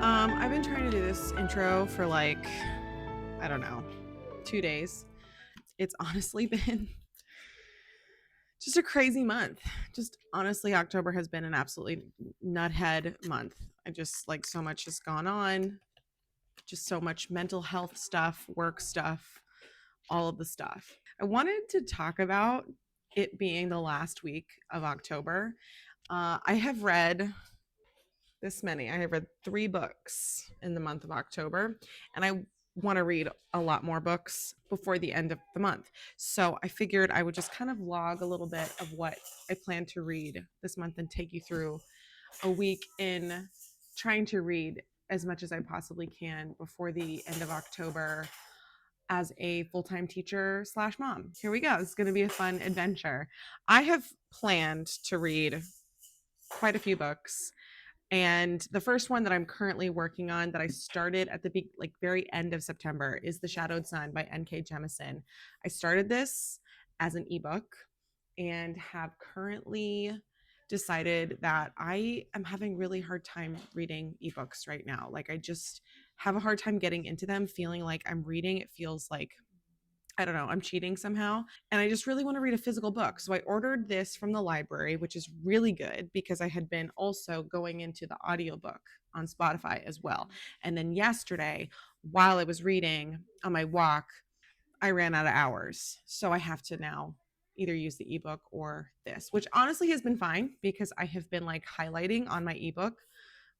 I've been trying to do this intro for like, I don't know, 2 days. It's honestly been just a crazy month. Just honestly, October has been an absolutely nuthead month. I just like so much has gone on, just so much mental health stuff, work stuff, all of the stuff. I wanted to talk about it being the last week of October. I have read this many. I have read 3 books in the month of October, and I want to read a lot more books before the end of the month. So I figured I would just kind of log a little bit of what I plan to read this month and take you through a week in trying to read as much as I possibly can before the end of October as a full-time teacher slash mom. Here we go. It's going to be a fun adventure. I have planned to read quite a few books, and the first one that I'm currently working on that I started at the very end of September is The Shadowed Sun by N.K. Jemisin. I started this as an ebook and have currently decided that I am having really hard time reading ebooks right now. Like I just have a hard time getting into them, feeling like I'm reading. It feels like I don't know, I'm cheating somehow. And I just really want to read a physical book. So I ordered this from the library, which is really good because I had been also going into the audiobook on Spotify as well. And then yesterday, while I was reading on my walk, I ran out of hours. So I have to now either use the ebook or this, which honestly has been fine because I have been like highlighting on my ebook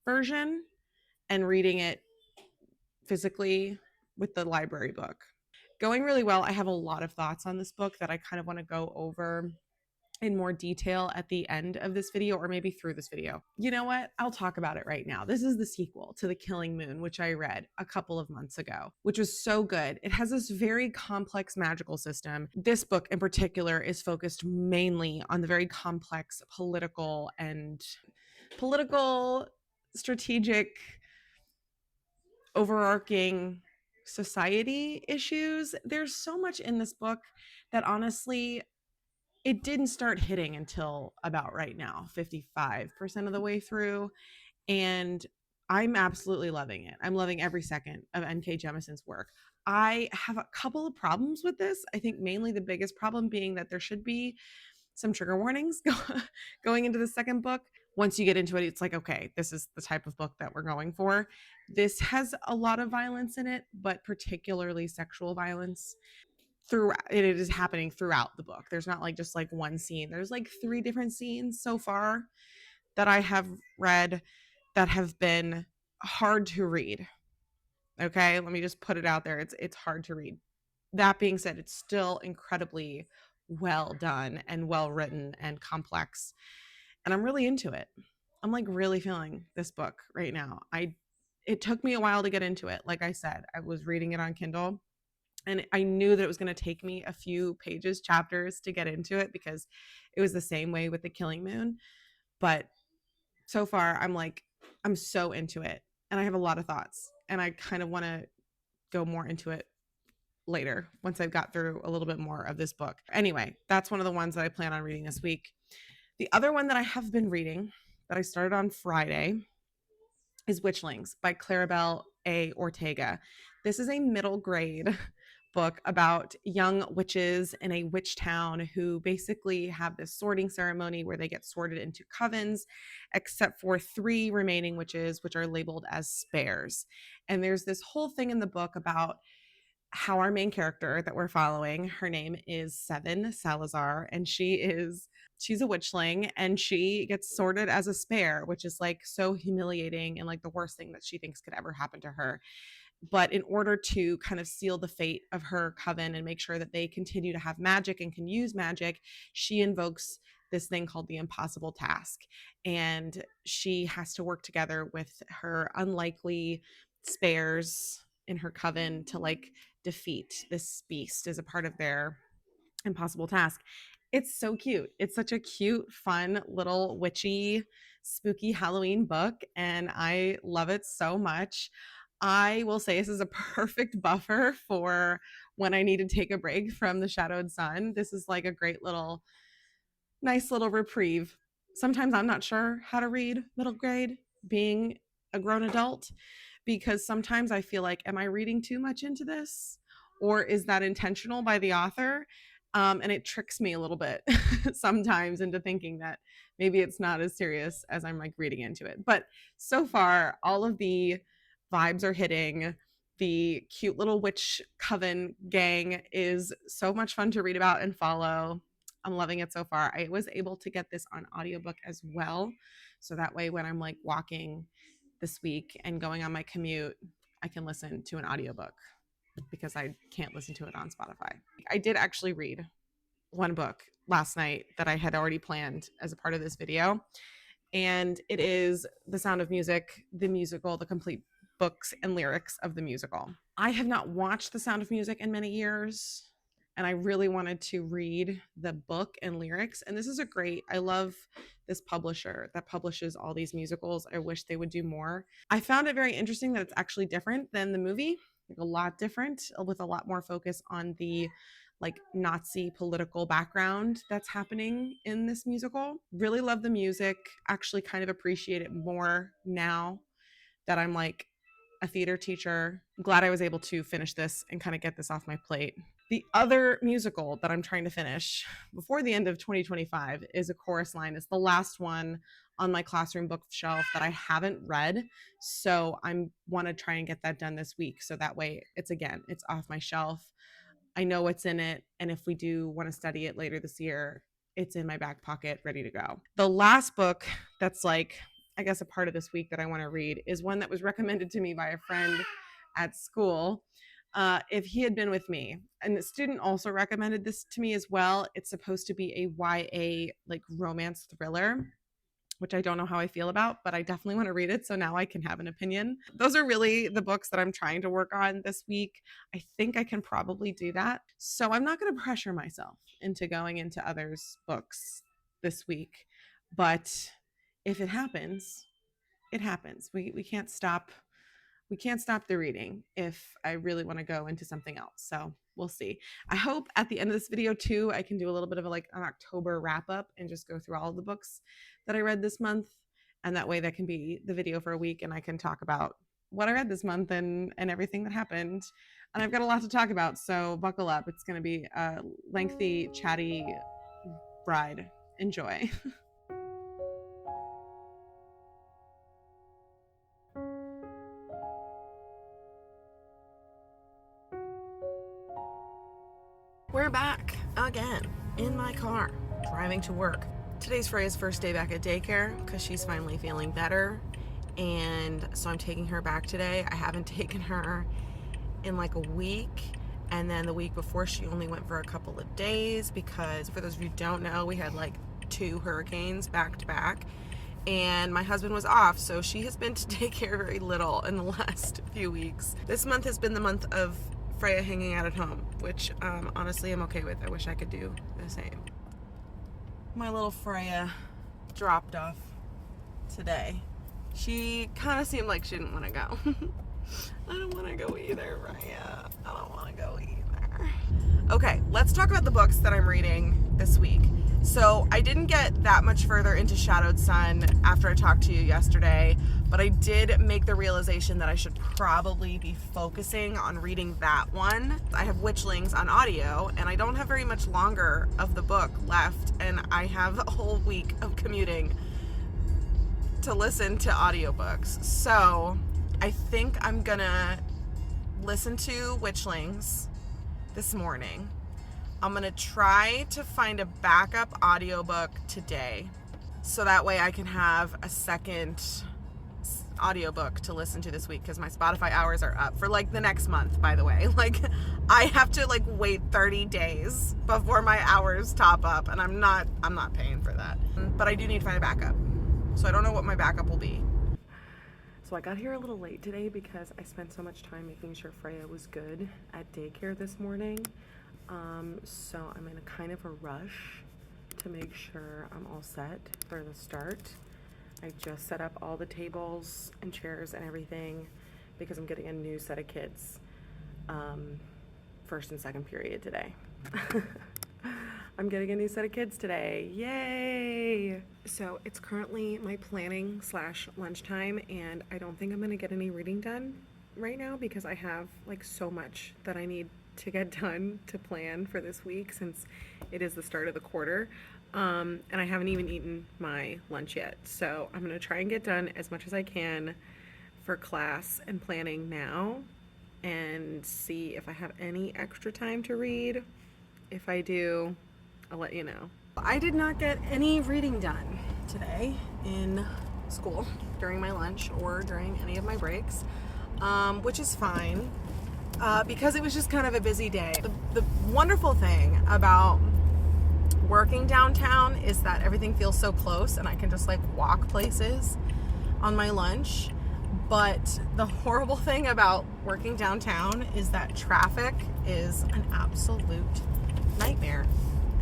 version and reading it physically with the library book. Going really well. I have a lot of thoughts on this book that I kind of want to go over in more detail at the end of this video, or maybe through this video. You know what? I'll talk about it right now. This is the sequel to The Killing Moon, which I read a couple of months ago, which was so good. It has this very complex magical system. This book in particular is focused mainly on the very complex political strategic overarching society issues. There's so much in this book that honestly, it didn't start hitting until about right now, 55% of the way through. And I'm absolutely loving it. I'm loving every second of N.K. Jemisin's work. I have a couple of problems with this. I think mainly the biggest problem being that there should be some trigger warnings going into the second book. Once you get into it, it's like, okay, this is the type of book that we're going for. This has a lot of violence in it, but particularly sexual violence. Throughout it is happening throughout the book. There's not like just like one scene. There's like 3 different scenes so far that I have read that have been hard to read. Okay, let me just put it out there. It's hard to read. That being said, it's still incredibly well done and well written and complex, and I'm really into it. I'm like really feeling this book right now. It took me a while to get into it. Like I said, I was reading it on Kindle, and I knew that it was going to take me a few chapters to get into it because it was the same way with The Killing Moon. But so far, I'm so into it, and I have a lot of thoughts, and I kind of want to go more into it later once I've got through a little bit more of this book. Anyway, that's one of the ones that I plan on reading this week. The other one that I have been reading that I started on Friday is Witchlings by Claribel A. Ortega. This is a middle grade book about young witches in a witch town who basically have this sorting ceremony where they get sorted into covens, except for 3 remaining witches, which are labeled as spares. And there's this whole thing in the book about how our main character that we're following, her name is Seven Salazar, and she's a witchling, and she gets sorted as a spare, which is like so humiliating and like the worst thing that she thinks could ever happen to her. But in order to kind of seal the fate of her coven and make sure that they continue to have magic and can use magic, she invokes this thing called the impossible task. And she has to work together with her unlikely spares in her coven to like defeat this beast as a part of their impossible task. It's so cute. It's such a cute, fun, little witchy, spooky Halloween book, and I love it so much. I will say this is a perfect buffer for when I need to take a break from The Shadowed Sun. This is like a great little, nice little reprieve. Sometimes I'm not sure how to read middle grade. Being a grown adult, because sometimes I feel like, am I reading too much into this? Or is that intentional by the author? And it tricks me a little bit sometimes into thinking that maybe it's not as serious as I'm like reading into it. But so far, all of the vibes are hitting. The cute little witch coven gang is so much fun to read about and follow. I'm loving it so far. I was able to get this on audiobook as well. So that way, when I'm like walking this week and going on my commute, I can listen to an audiobook because I can't listen to it on Spotify. I did actually read one book last night that I had already planned as a part of this video, and it is The Sound of Music, the musical, the complete books and lyrics of the musical. I have not watched The Sound of Music in many years, and I really wanted to read the book and lyrics. And this is I love this publisher that publishes all these musicals. I wish they would do more. I found it very interesting that it's actually different than the movie, like a lot different, with a lot more focus on the like Nazi political background that's happening in this musical. Really love the music, actually kind of appreciate it more now that I'm like a theater teacher. I'm glad I was able to finish this and kind of get this off my plate. The other musical that I'm trying to finish before the end of 2025 is A Chorus Line. It's the last one on my classroom bookshelf that I haven't read. So I want to try and get that done this week. So that way it's off my shelf. I know what's in it. And if we do want to study it later this year, it's in my back pocket, ready to go. The last book that's like, I guess, a part of this week that I want to read is one that was recommended to me by a friend at school. If He Had Been With Me. And the student also recommended this to me as well. It's supposed to be a YA like romance thriller, which I don't know how I feel about, but I definitely want to read it. So now I can have an opinion. Those are really the books that I'm trying to work on this week. I think I can probably do that. So I'm not going to pressure myself into going into others' books this week. But if it happens, it happens. We can't stop. We can't stop the reading if I really want to go into something else. So we'll see. I hope at the end of this video too, I can do a little bit of an October wrap up and just go through all of the books that I read this month. And that way that can be the video for a week and I can talk about what I read this month and everything that happened. And I've got a lot to talk about, so buckle up. It's going to be a lengthy, chatty ride. Enjoy. We're back again in my car, driving to work. Today's Freya's first day back at daycare because she's finally feeling better. And so I'm taking her back today. I haven't taken her in like a week. And then the week before, she only went for a couple of days because, for those of you who don't know, we had like 2 hurricanes back to back. And my husband was off, so she has been to daycare very little in the last few weeks. This month has been the month of Freya hanging out at home, which honestly I'm okay with. I wish I could do the same. My little Freya dropped off today. She kind of seemed like she didn't want to go. I don't want to go either, Freya. I don't want to go either. Okay, let's talk about the books that I'm reading this week. So I didn't get that much further into Shadowed Sun after I talked to you yesterday, but I did make the realization that I should probably be focusing on reading that one. I have Witchlings on audio, and I don't have very much longer of the book left, and I have a whole week of commuting to listen to audiobooks. So I think I'm gonna listen to Witchlings this morning. I'm gonna try to find a backup audiobook today so that way I can have a second audiobook to listen to this week, because my Spotify hours are up for like the next month, by the way. Like I have to like wait 30 days before my hours top up, and I'm not paying for that. But I do need to find a backup. So I don't know what my backup will be. So I got here a little late today because I spent so much time making sure Freya was good at daycare this morning. So I'm in a kind of a rush to make sure I'm all set for the start. I just set up all the tables and chairs and everything because I'm getting a new set of kids first and second period today. I'm getting a new set of kids today. Yay! So it's currently my planning / lunchtime, and I don't think I'm gonna get any reading done right now because I have like so much that I need to get done to plan for this week since it is the start of the quarter. And I haven't even eaten my lunch yet. So I'm gonna try and get done as much as I can for class and planning now and see if I have any extra time to read. If I do, I'll let you know. I did not get any reading done today in school during my lunch or during any of my breaks, which is fine because it was just kind of a busy day. The wonderful thing about working downtown is that everything feels so close and I can just like walk places on my lunch. But the horrible thing about working downtown is that traffic is an absolute nightmare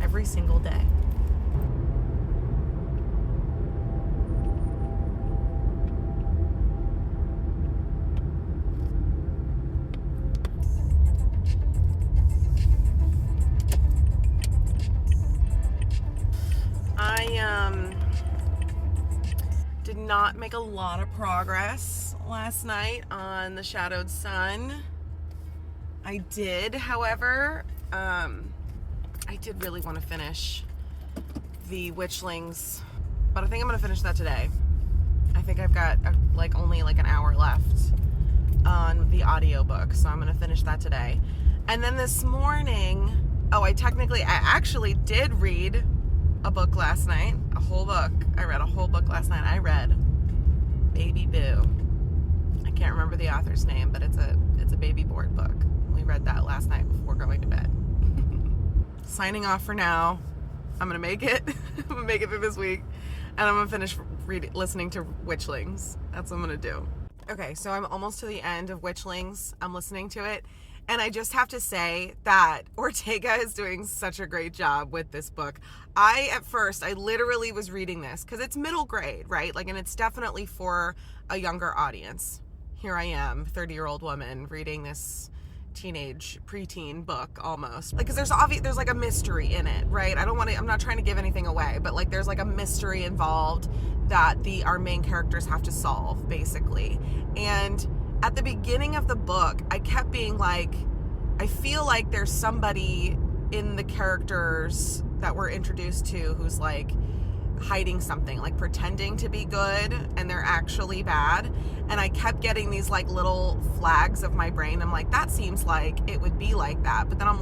every single day. I did not make a lot of progress last night on The Shadowed Sun. I did, however, I did really want to finish the Witchlings, but I think I'm going to finish that today. I think I've got only an hour left on the audiobook, so I'm going to finish that today. And then this morning, I actually did read a book last night, a whole book. I read a whole book last night. I read Baby Boo. I can't remember the author's name, but it's a baby board book. We read that last night before going to bed. Signing off for now. I'm gonna make it. I'm gonna make it through this week, and I'm gonna finish listening to Witchlings. That's what I'm gonna do. Okay, so I'm almost to the end of Witchlings. I'm listening to it, and I just have to say that Ortega is doing such a great job with this book. At first, I literally was reading this because it's middle grade, right? And it's definitely for a younger audience. Here I am, 30-year-old woman, reading this teenage preteen book almost, because there's a mystery in it, right? I'm not trying to give anything away, but there's a mystery involved that our main characters have to solve, basically. And at the beginning of the book, I kept being I feel like there's somebody in the characters that we're introduced to who's hiding something, pretending to be good and they're actually bad. And I kept getting these little flags of my brain. I'm that seems like it would be like that. But then I'm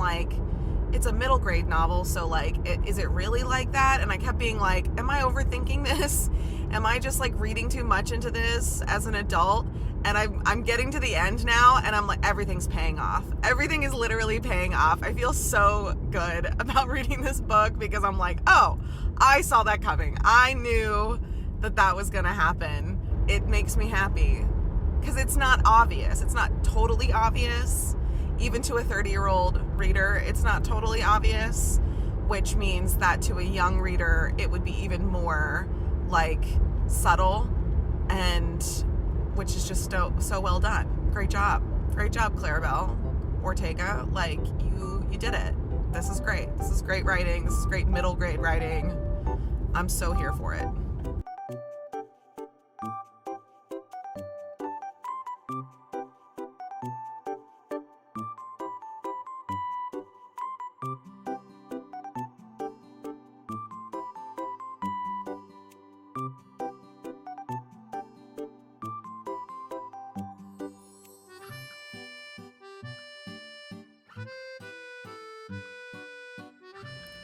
it's a middle grade novel, so is it really like that? And I kept being am I overthinking this? Am I just reading too much into this as an adult? And I'm getting to the end now, and I'm everything's paying off. Everything is literally paying off. I feel so good about reading this book because I'm oh, I saw that coming. I knew that was gonna happen. It makes me happy because it's not obvious. It's not totally obvious. Even to a 30-year-old reader, it's not totally obvious, which means that to a young reader, it would be even more subtle, and which is just so well done. Great job, Claribel Ortega. You did it. This is great. This is great writing. This is great middle grade writing. I'm so here for it.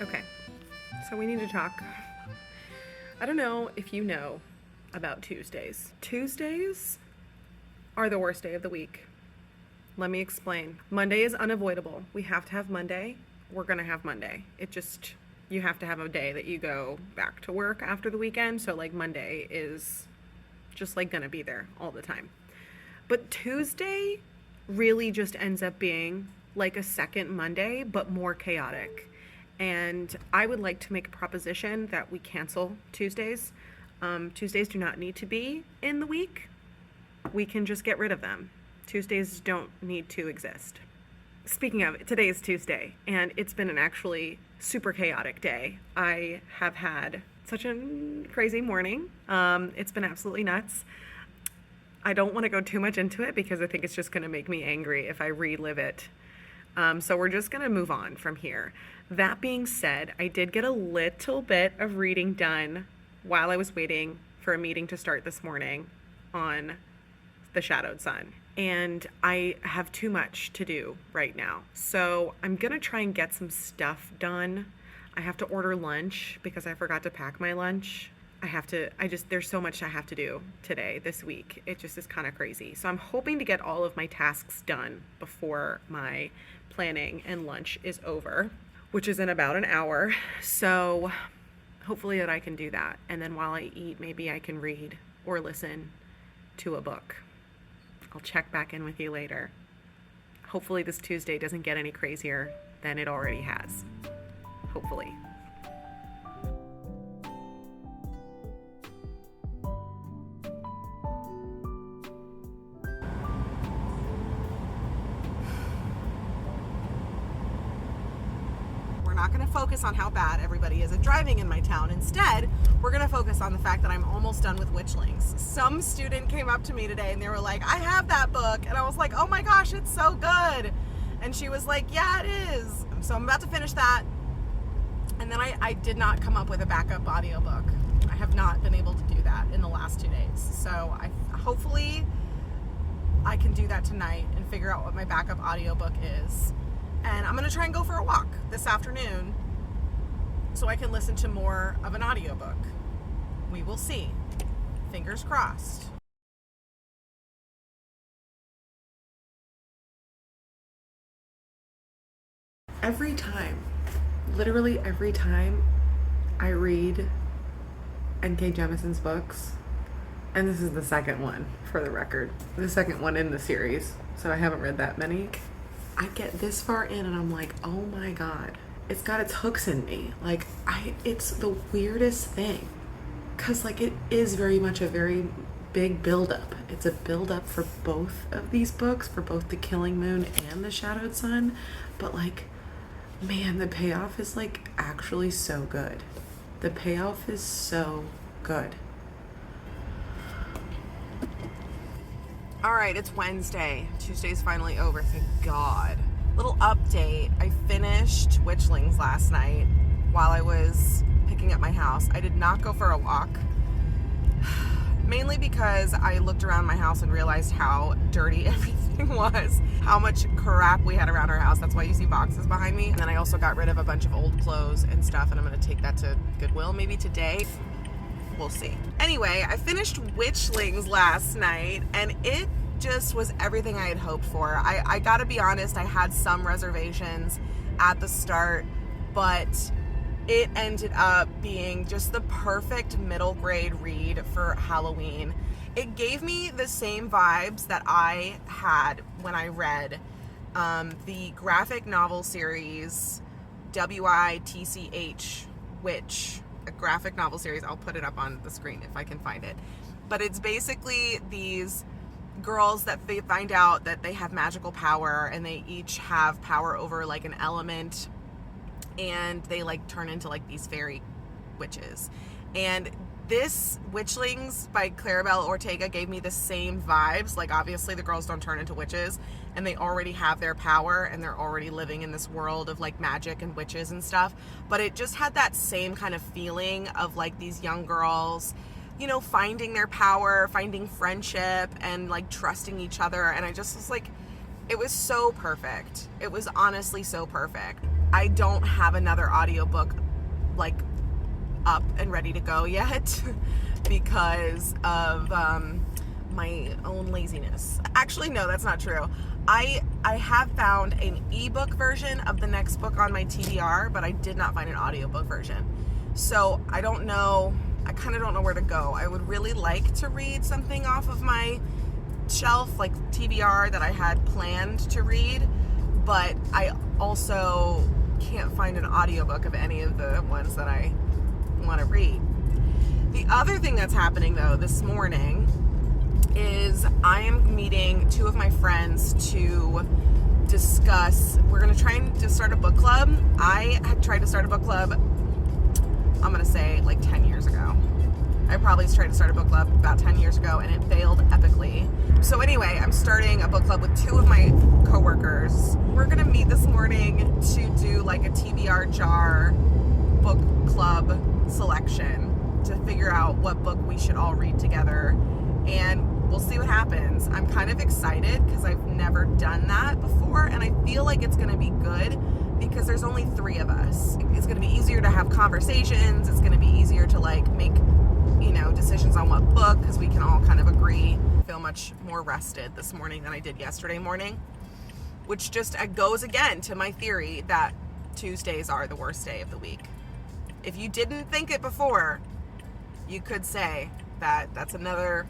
Okay, so we need to talk. I don't know if you know about Tuesdays. Tuesdays are the worst day of the week. Let me explain. Monday is unavoidable. We have to have Monday. We're gonna have Monday. You have to have a day that you go back to work after the weekend. So Monday is just gonna be there all the time. But Tuesday really just ends up being a second Monday, but more chaotic. And I would like to make a proposition that we cancel Tuesdays. Tuesdays do not need to be in the week. We can just get rid of them. Tuesdays don't need to exist. Speaking of, today is Tuesday, and it's been an actually super chaotic day. I have had such a crazy morning. It's been absolutely nuts. I don't want to go too much into it because I think it's just going to make me angry if I relive it. So we're just going to move on from here. That being said, I did get a little bit of reading done while I was waiting for a meeting to start this morning on The Shadowed Sun. And I have too much to do right now. So I'm going to try and get some stuff done. I have to order lunch because I forgot to pack my lunch. There's so much I have to do today, this week. It just is kind of crazy. So I'm hoping to get all of my tasks done before my planning and lunch is over, which is in about an hour. So hopefully that I can do that. And then while I eat, maybe I can read or listen to a book. I'll check back in with you later. Hopefully this Tuesday doesn't get any crazier than it already has. Hopefully. We're not going to focus on how bad everybody is at driving in my town. Instead, we're going to focus on the fact that I'm almost done with Witchlings. Some student came up to me today and they were like, I have that book. And I was like, oh my gosh, it's so good. And she was like, yeah, it is. So I'm about to finish that. And then I did not come up with a backup audiobook. I have not been able to do that in the last 2 days. So hopefully I can do that tonight and figure out what my backup audiobook is. And I'm going to try and go for a walk this afternoon so I can listen to more of an audiobook. We will see. Fingers crossed. Every time, literally every time I read N.K. Jemison's books, and this is the second one for the record, the second one in the series, so I haven't read that many, I get this far in and I'm like, oh my God, it's got its hooks in me. Like, it's the weirdest thing. Cause like it is very much a very big buildup. It's a buildup for both of these books, for both The Killing Moon and The Shadowed Sun. But like, man, the payoff is like actually so good. The payoff is so good. All right, it's Wednesday. Tuesday's finally over, thank God. Little update. I finished Witchlings last night while I was picking up my house. I did not go for a walk, mainly because I looked around my house and realized how dirty everything was, how much crap we had around our house. That's why you see boxes behind me. And then I also got rid of a bunch of old clothes and stuff, and I'm gonna take that to Goodwill maybe today. We'll see. Anyway, I finished Witchlings last night, and it just was everything I had hoped for. I gotta be honest, I had some reservations at the start, but it ended up being just the perfect middle grade read for Halloween. It gave me the same vibes that I had when I read the graphic novel series WITCH, which a graphic novel series. I'll put it up on the screen if I can find it. But it's basically these girls that they find out that they have magical power, and they each have power over like an element, and they like turn into like these fairy witches. And this Witchlings by Claribel Ortega gave me the same vibes. Like, obviously the girls don't turn into witches, and they already have their power, and they're already living in this world of like magic and witches and stuff. But it just had that same kind of feeling of like these young girls, you know, finding their power, finding friendship, and like trusting each other. And I just was like, it was so perfect. It was honestly so perfect. I don't have another audiobook like up and ready to go yet because of my own laziness. Actually, no, that's not true. I have found an ebook version of the next book on my TBR, but I did not find an audiobook version. So I don't know, I kind of don't know where to go. I would really like to read something off of my shelf, like TBR, that I had planned to read, but I also can't find an audiobook of any of the ones that I want to read. The other thing that's happening though this morning is I am meeting two of my friends to discuss, we're going to try and just start a book club. I had tried to start a book club, I'm going to say like 10 years ago. I probably tried to start a book club about 10 years ago and it failed epically. So anyway, I'm starting a book club with 2 of my coworkers. We're going to meet this morning to do like a TBR jar book club selection to figure out what book we should all read together, and we'll see what happens. I'm kind of excited because I've never done that before, and I feel like it's going to be good because there's only 3 of us. It's going to be easier to have conversations. It's going to be easier to like make, decisions on what book, because we can all kind of agree. I feel much more rested this morning than I did yesterday morning, which just goes again to my theory that Tuesdays are the worst day of the week. If you didn't think it before, you could say that it's another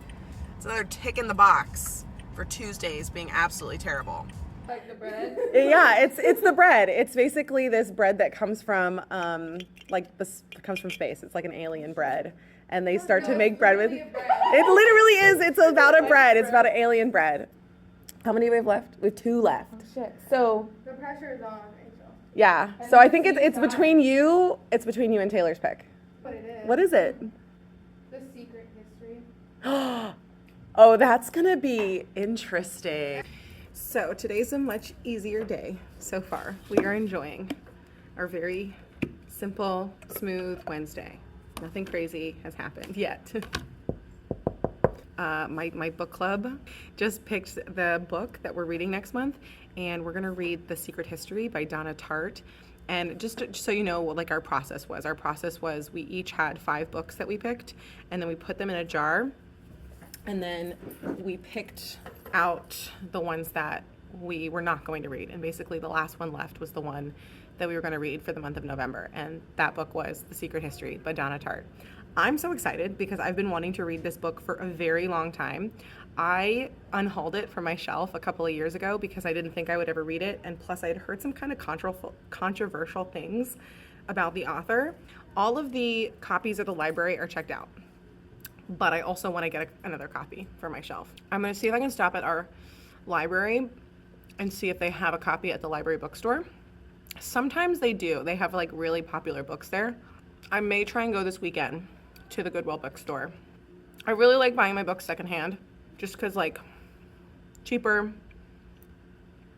tick in the box for Tuesdays being absolutely terrible. Like the bread? Yeah, it's the bread. It's basically this bread that comes from comes from space. It's like an alien bread, and they start to make bread with. It literally is. It's about a bread. It's about an alien bread. How many do we have left? We have 2 left. Oh, shit. So the pressure is on, Rachel. Yeah. So I think it's between you. It's between you and Taylor's pick. But it is. What is it? The Secret History. Oh, that's gonna be interesting. So today's a much easier day so far. We are enjoying our very simple, smooth Wednesday. Nothing crazy has happened yet. My book club just picked the book that we're reading next month, and we're gonna read The Secret History by Donna Tartt. And just so you know what our process was we each had 5 books that we picked, and then we put them in a jar, and then we picked out the ones that we were not going to read, and basically the last one left was the one that we were going to read for the month of November, and that book was The Secret History by Donna Tartt. I'm so excited because I've been wanting to read this book for a very long time. I unhauled it from my shelf a couple of years ago because I didn't think I would ever read it, and plus I had heard some kind of controversial things about the author. All of the copies at the library are checked out, but I also want to get another copy for my shelf. I'm going to see if I can stop at our library and see if they have a copy at the library bookstore. Sometimes they do. They have like really popular books there. I may try and go this weekend to the Goodwill bookstore. I really like buying my books secondhand just because like cheaper,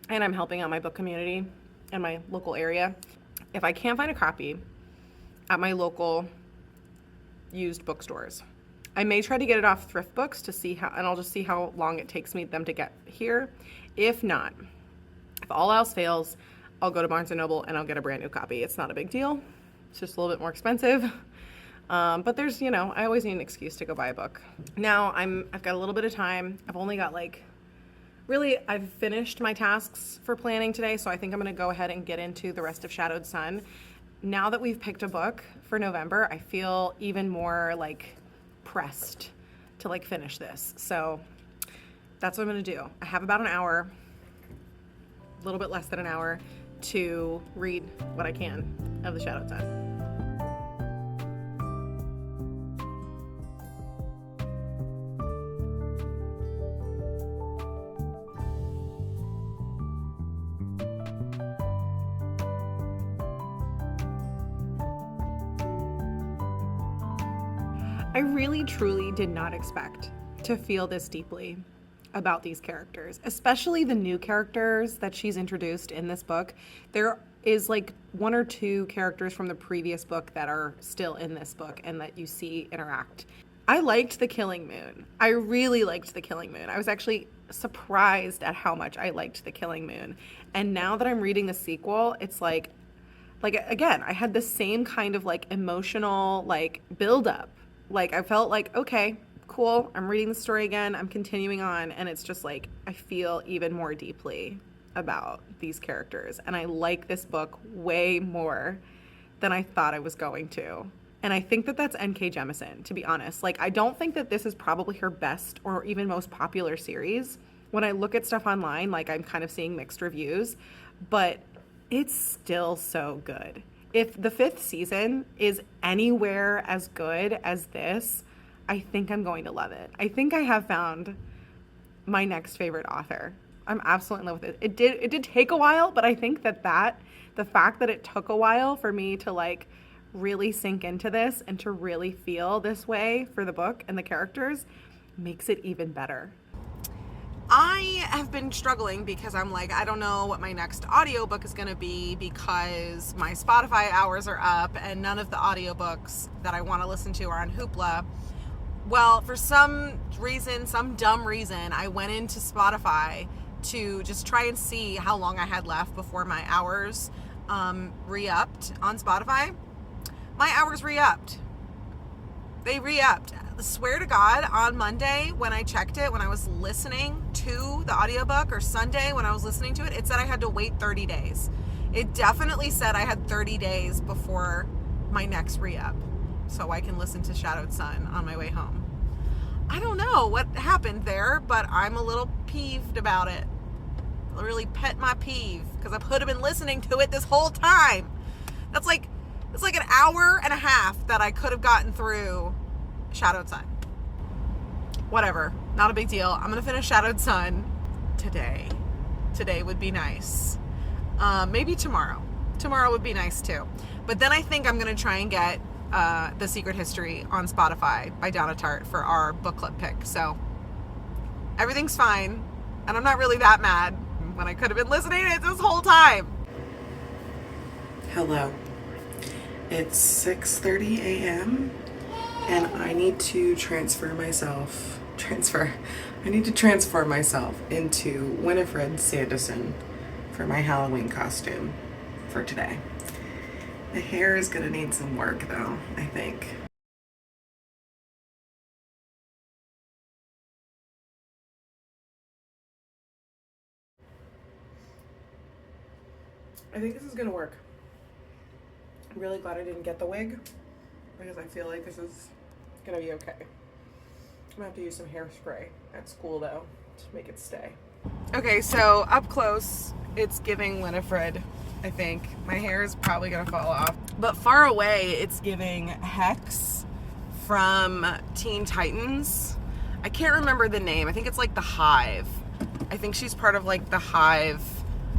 and I'm helping out my book community in my local area. If I can't find a copy at my local used bookstores, I may try to get it off Thrift Books to see how, and I'll just see how long it takes them to get here. If not, if all else fails, I'll go to Barnes & Noble and I'll get a brand new copy. It's not a big deal. It's just a little bit more expensive. But there's, I always need an excuse to go buy a book. Now I've got a little bit of time. I've only got I've finished my tasks for planning today, so I think I'm going to go ahead and get into the rest of Shadowed Sun. Now that we've picked a book for November, I feel even more pressed to finish this. So that's what I'm going to do. I have about an hour, a little bit less than an hour, to read what I can of the Shadowed Sun. I really, truly did not expect to feel this deeply about these characters, especially the new characters that she's introduced in this book. There is 1 or 2 characters from the previous book that are still in this book and that you see interact. I liked the Killing Moon. I really liked the Killing Moon. I was actually surprised at how much I liked the Killing Moon. And now that I'm reading the sequel, it's again, I had the same kind of emotional build-up. I felt okay, cool, I'm reading the story again, I'm continuing on, and it's just I feel even more deeply about these characters, and I like this book way more than I thought I was going to. And I think that that's N.K. Jemisin, to be honest. I don't think that this is probably her best or even most popular series. When I look at stuff online, I'm kind of seeing mixed reviews, but it's still so good. If the 5th season is anywhere as good as this, I think I'm going to love it. I think I have found my next favorite author. I'm absolutely in love with it. It did take a while, but I think that the fact that it took a while for me to like really sink into this and to really feel this way for the book and the characters makes it even better. I have been struggling because I'm like, I don't know what my next audiobook is going to be because my Spotify hours are up and none of the audiobooks that I want to listen to are on Hoopla. Well, for some reason, some dumb reason, I went into Spotify to just try and see how long I had left before my hours re-upped on Spotify. My hours re-upped. They re-upped. I swear to God, on Monday when I checked it, when I was listening to the audiobook, or Sunday when I was listening to it, it said I had to wait 30 days. It definitely said I had 30 days before my next re-up, so I can listen to Shadowed Sun on my way home. I don't know what happened there, but I'm a little peeved about it. I really pet my peeve, because I could have been listening to it this whole time. It's like an hour and a half that I could have gotten through Shadowed Sun. Whatever, not a big deal. I'm gonna finish Shadowed Sun today. Today would be nice. Maybe tomorrow. Tomorrow would be nice too. But then I think I'm gonna try and get The Secret History on Spotify by Donna Tartt for our book club pick. So everything's fine, and I'm not really that mad when I could have been listening to it this whole time. Hello. It's 6:30 a.m. and I need to transform myself into Winifred Sanderson for my Halloween costume for today. The hair is gonna need some work though, I think. I think this is gonna work. I'm really glad I didn't get the wig because I feel like this is gonna be okay. I'm gonna have to use some hairspray at school though to make it stay. Okay, so up close, it's giving Winifred, I think. My hair is probably gonna fall off. But far away, it's giving Hex from Teen Titans. I can't remember the name. I think it's like the Hive. I think she's part of like the Hive,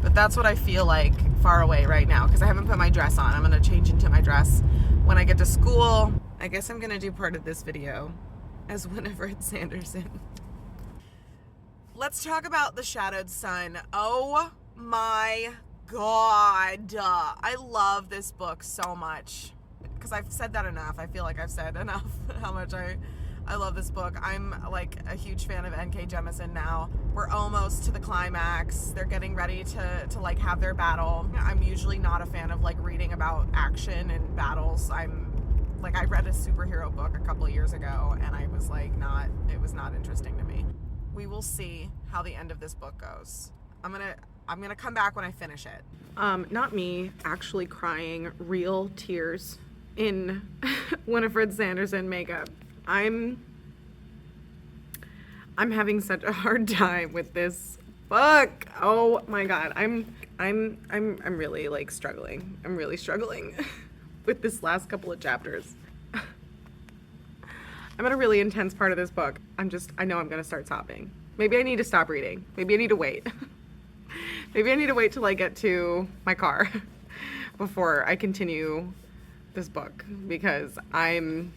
but that's what I feel like far away right now because I haven't put my dress on. I'm gonna change into my dress when I get to school. I guess I'm gonna do part of this video as Winifred Sanderson. Let's talk about The Shadowed Sun. Oh my God. I love this book so much because I've said that enough. I feel like I've said enough how much I love this book. I'm like a huge fan of N.K. Jemisin now. We're almost to the climax. They're getting ready to like have their battle. I'm usually not a fan of like reading about action and battles. I read a superhero book a couple of years ago and I was like it was not interesting to me. We will see how the end of this book goes. I'm gonna come back when I finish it. Not me actually crying real tears in Winifred Sanderson makeup. I'm having such a hard time with this book. Oh my God. I'm really like struggling. I'm really struggling with this last couple of chapters. I'm at a really intense part of this book. I know I'm gonna start sobbing. Maybe I need to stop reading. Maybe I need to wait. Maybe I need to wait till I get to my car before I continue this book because I'm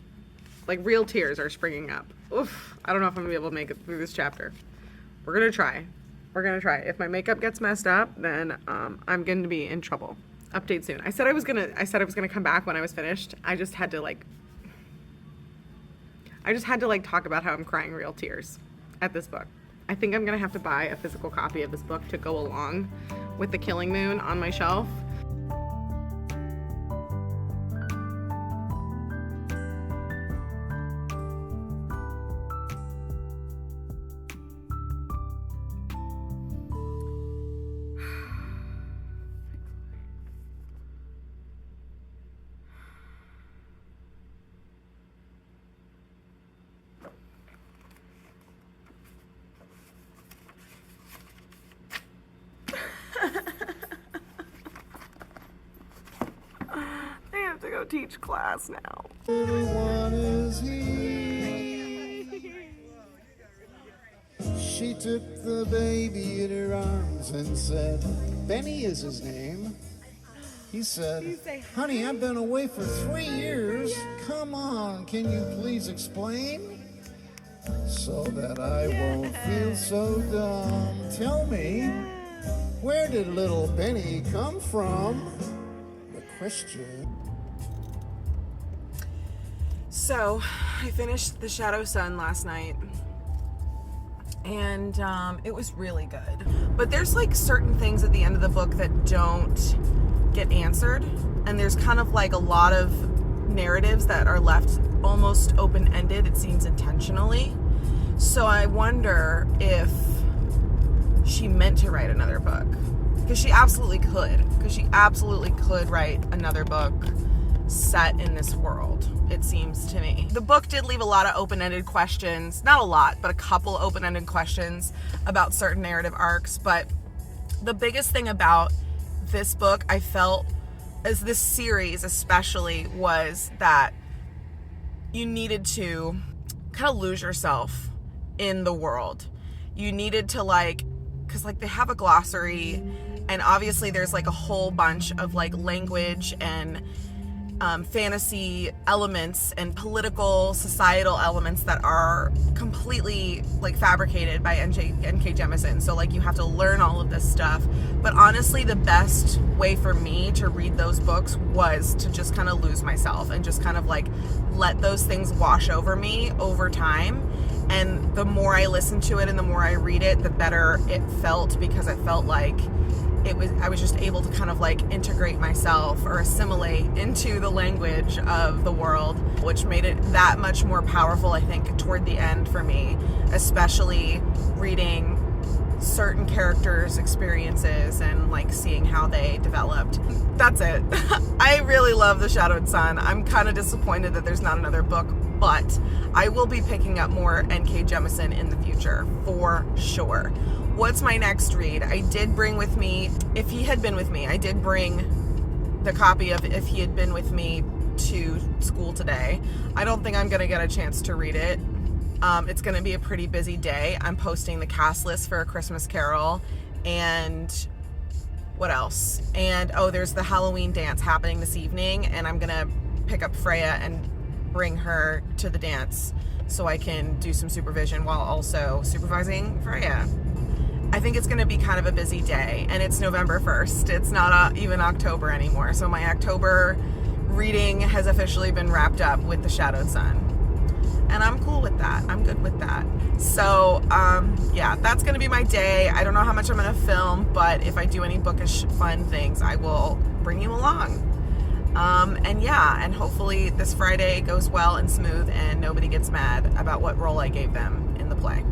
like real tears are springing up. Oof, I don't know if I'm gonna be able to make it through this chapter. We're gonna try. If my makeup gets messed up, then I'm gonna be in trouble. Update soon. I said I was gonna come back when I was finished. I just had to talk about how I'm crying real tears at this book. I think I'm gonna have to buy a physical copy of this book to go along with The Killing Moon on my shelf. To go teach class now. One is he. She took the baby in her arms and said, Benny is his name. He said, honey, I've been away for 3 years. Come on, can you please explain? So that I won't feel so dumb. Tell me, where did little Benny come from? The question. So, I finished The Shadow Sun last night, and it was really good. But there's like certain things at the end of the book that don't get answered, and there's kind of like a lot of narratives that are left almost open-ended, it seems intentionally. So I wonder if she meant to write another book, because she absolutely could write another book set in this world, it seems to me. The book did leave a lot of open-ended questions, not a lot, but a couple open-ended questions about certain narrative arcs. But the biggest thing about this book, I felt, as this series especially, was that you needed to kind of lose yourself in the world. You needed to because they have a glossary, and obviously there's like a whole bunch of like language and fantasy elements and political, societal elements that are completely like fabricated by N.K. Jemisin. So like you have to learn all of this stuff. But honestly, the best way for me to read those books was to just kind of lose myself and just kind of like let those things wash over me over time. And the more I listen to it and the more I read it, the better it felt, because it felt like I was just able to kind of like integrate myself or assimilate into the language of the world, which made it that much more powerful, I think, toward the end for me, especially reading certain characters' experiences and like seeing how they developed. That's it. I really love The Shadowed Sun. I'm kind of disappointed that there's not another book, but I will be picking up more N.K. Jemisin in the future for sure. What's my next read? I did bring with me, If He Had Been With Me, I did bring the copy of If He Had Been With Me to school today. I don't think I'm going to get a chance to read it. It's going to be a pretty busy day. I'm posting the cast list for A Christmas Carol, and what else? And there's the Halloween dance happening this evening, and I'm going to pick up Freya and bring her to the dance so I can do some supervision while also supervising Freya. I think it's going to be kind of a busy day, and it's November 1st. It's not even October anymore. So my October reading has officially been wrapped up with The Shadowed Sun. And I'm cool with that. I'm good with that. So, yeah, that's going to be my day. I don't know how much I'm going to film, but if I do any bookish fun things, I will bring you along. And hopefully this Friday goes well and smooth and nobody gets mad about what role I gave them in the play.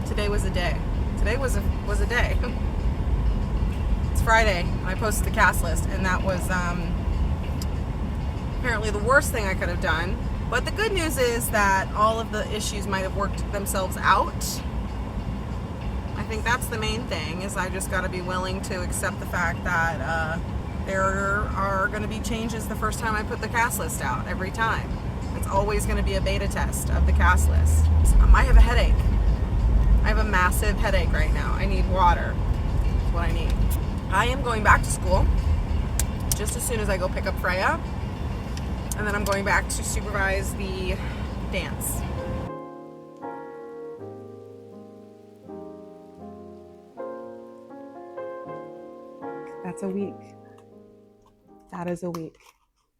Today was a day. Today was a day. It's Friday, and I posted the cast list, and that was apparently the worst thing I could have done. But the good news is that all of the issues might have worked themselves out. I think that's the main thing, is I just got to be willing to accept the fact that there are going to be changes the first time I put the cast list out, every time. It's always going to be a beta test of the cast list. So I have a headache. I have a massive headache right now. I need water. That's what I need. I am going back to school just as soon as I go pick up Freya. And then I'm going back to supervise the dance. That's a week. That is a week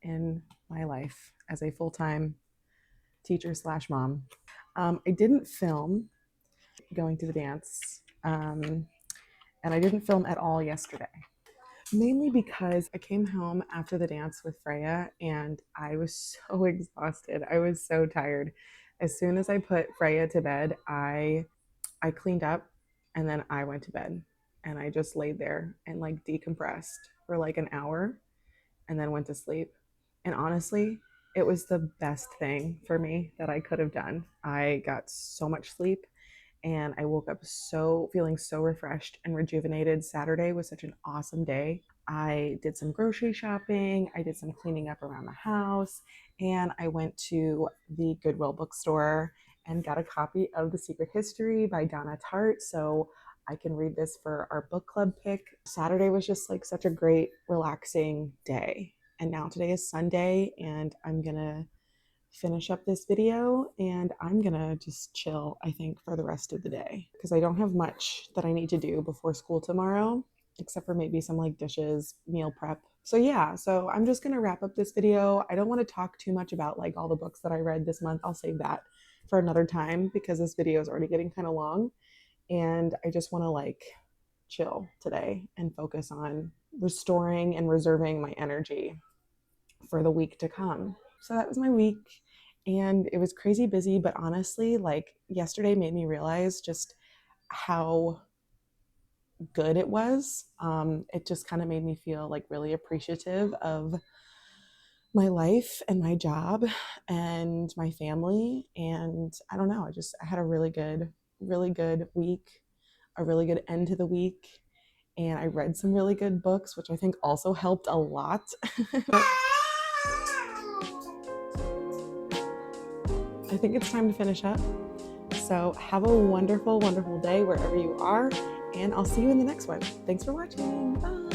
in my life as a full-time teacher / mom. I didn't film going to the dance, and I didn't film at all yesterday, mainly because I came home after the dance with Freya and I was so exhausted. I was so tired. As soon as I put Freya to bed, I cleaned up, and then I went to bed, and I just laid there and like decompressed for like an hour and then went to sleep. And honestly, it was the best thing for me that I could have done. I got so much sleep, and I woke up feeling so refreshed and rejuvenated. Saturday was such an awesome day. I did some grocery shopping, I did some cleaning up around the house, and I went to the Goodwill bookstore and got a copy of The Secret History by Donna Tartt, so I can read this for our book club pick. Saturday was just like such a great, relaxing day. And now today is Sunday, and I'm gonna finish up this video and I'm gonna just chill, I think, for the rest of the day because I don't have much that I need to do before school tomorrow, except for maybe some like dishes, meal prep. So yeah, so I'm just gonna wrap up this video. I don't want to talk too much about like all the books that I read this month. I'll save that for another time because this video is already getting kind of long, and I just want to like chill today and focus on restoring and reserving my energy for the week to come. So that was my week, and it was crazy busy, but honestly, like yesterday made me realize just how good it was. It just kind of made me feel like really appreciative of my life and my job and my family. And I don't know, I had a really good week, a really good end to the week. And I read some really good books, which I think also helped a lot. I think it's time to finish up. So have a wonderful, wonderful day wherever you are, and I'll see you in the next one. Thanks for watching. Bye.